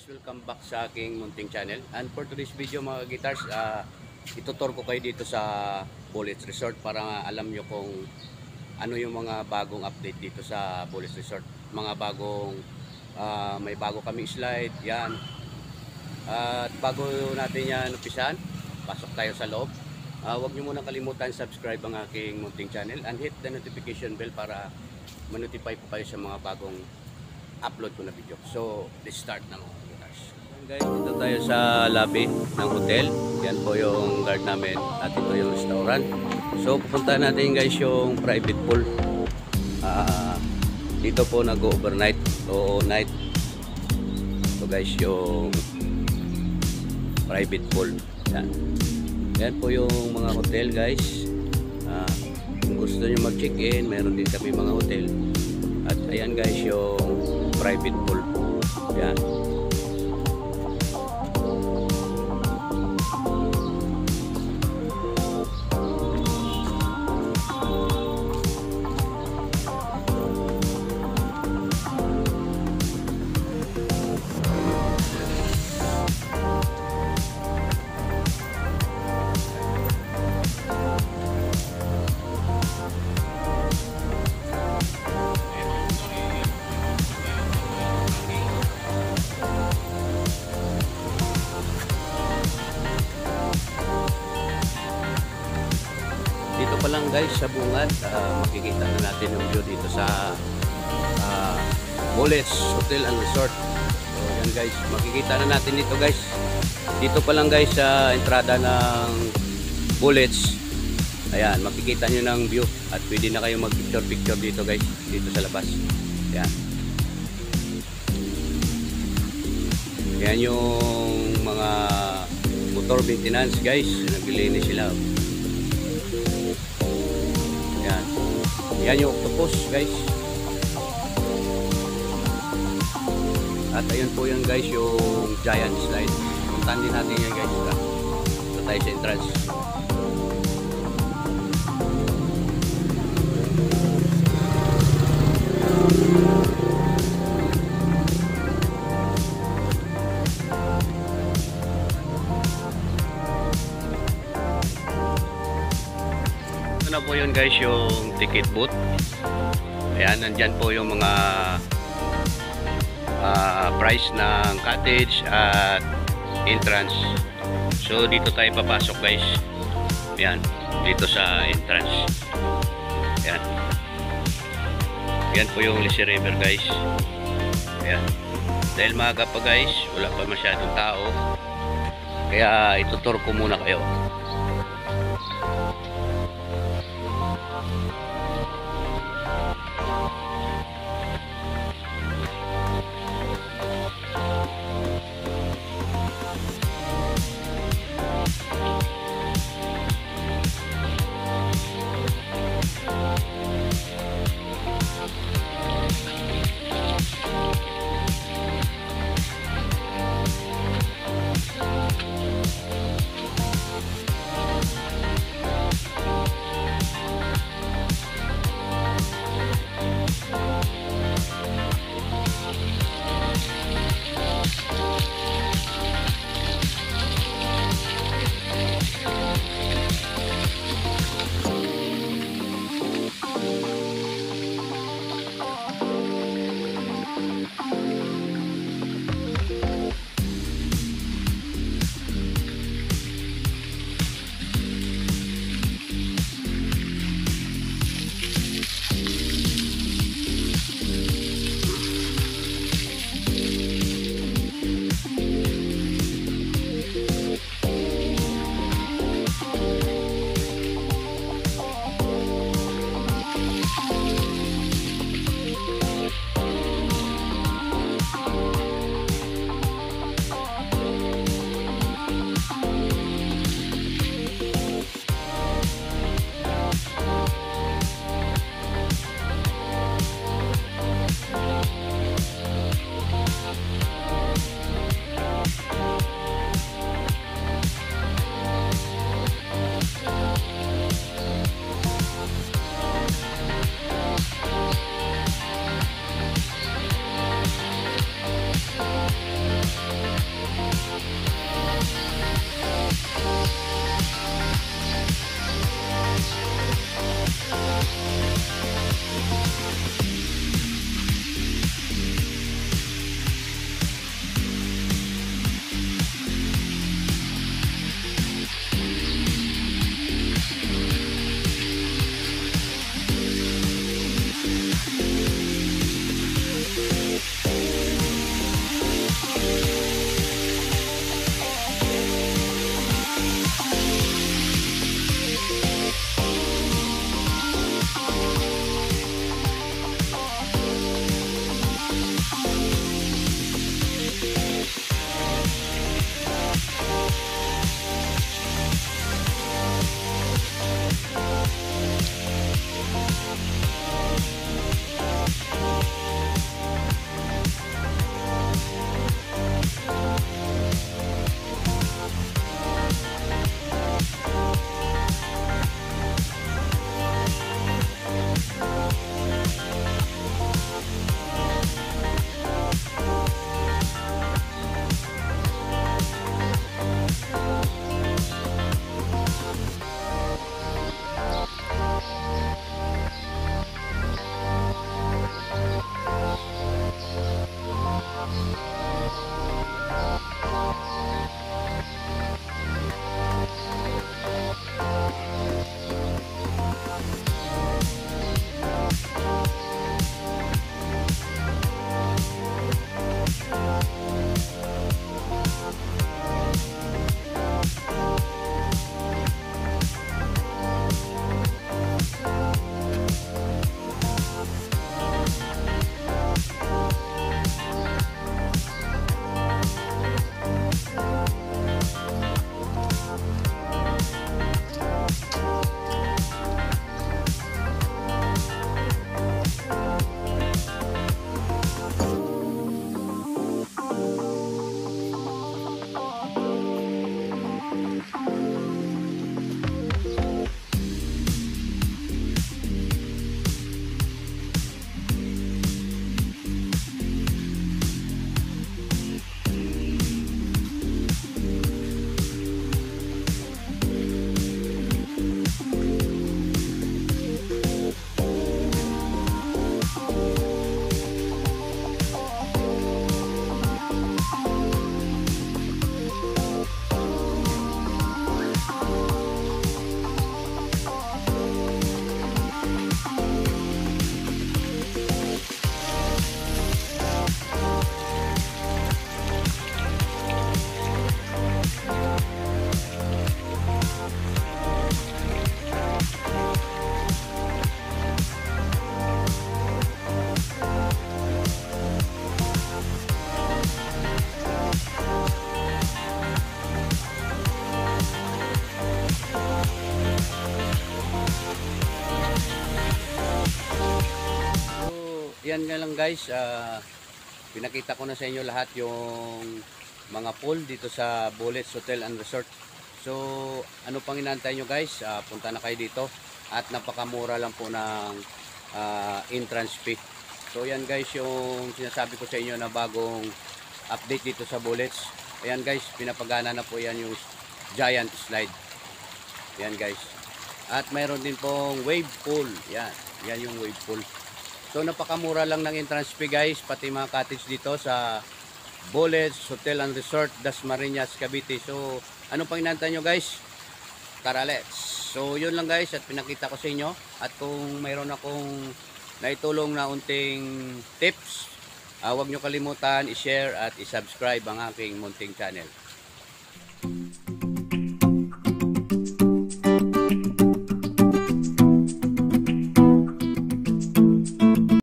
guys, welcome back sa aking munting channel. And for today's video mga guitars, itutur ko kayo dito sa Bullets Resort para alam nyo kung ano yung mga bagong update dito sa Bullets Resort. Mga bagong, may bago kami slide, yan. At bago natin yan umpisahan, pasok tayo sa loob. Huwag nyo muna kalimutan subscribe ang aking munting channel and hit the notification bell para ma-notify po kayo sa mga bagong upload ko na video. So, let's start na mga guys. Guys, dito tayo sa lobby ng hotel. Yan po yung guard namin at ito yung restaurant. So, pupunta natin guys yung private pool. Dito po nag-overnight o night. So guys, yung private pool. Yan. Yan po yung mga hotel guys. Kung gusto nyo mag-check-in, meron din kami mga hotel. At ayan guys yung private pool. Yan. Dito pa lang guys sa bungad, makikita na natin yung view dito sa Bullets Hotel and Resort. So yan guys, makikita na natin dito guys. Dito pa lang guys sa entrada ng Bullets. Ayan, makikita nyo ng view at pwede na kayo mag picture dito guys, dito sa labas. Ayan. Yan yung mga motor maintenance guys, naglilinis sila. Yan. Yan yung octopus guys. At ayun po yan guys yung giant slide. Puntahan din natin yan guys. Ito tayo sa entrance. Ito na po yun guys yung ticket booth. Ayan, nandyan po yung mga price ng cottage at entrance. So dito tayo papasok guys. Ayan, dito sa entrance. Ayan. Ayan po yung Lisi River guys. Ayan. Dahil maaga pa guys, wala pa masyadong tao. Kaya itutur ko muna kayo. yan nga lang guys, pinakita ko na sa inyo lahat yung mga pool dito sa Bullets Hotel and Resort. So ano pang inaantay nyo guys, punta na kayo dito at napakamura lang po ng entrance fee. So yan guys yung sinasabi ko sa inyo na bagong update dito sa Bullets. Ayan guys, pinapagana na po yan yung giant slide. Yan guys. At mayroon din pong wave pool. Yan, yan yung wave pool. So napakamura lang ng entrance fee guys, pati mga cottage dito sa Bullets Hotel and Resort, Dasmariñas, Cavite. So ano pang inaantay nyo guys? Tara let's. So yun lang guys at pinakita ko sa inyo. At kung mayroon akong naitulong na unting tips, huwag nyo kalimutan i-share at i-subscribe ang aking munting channel.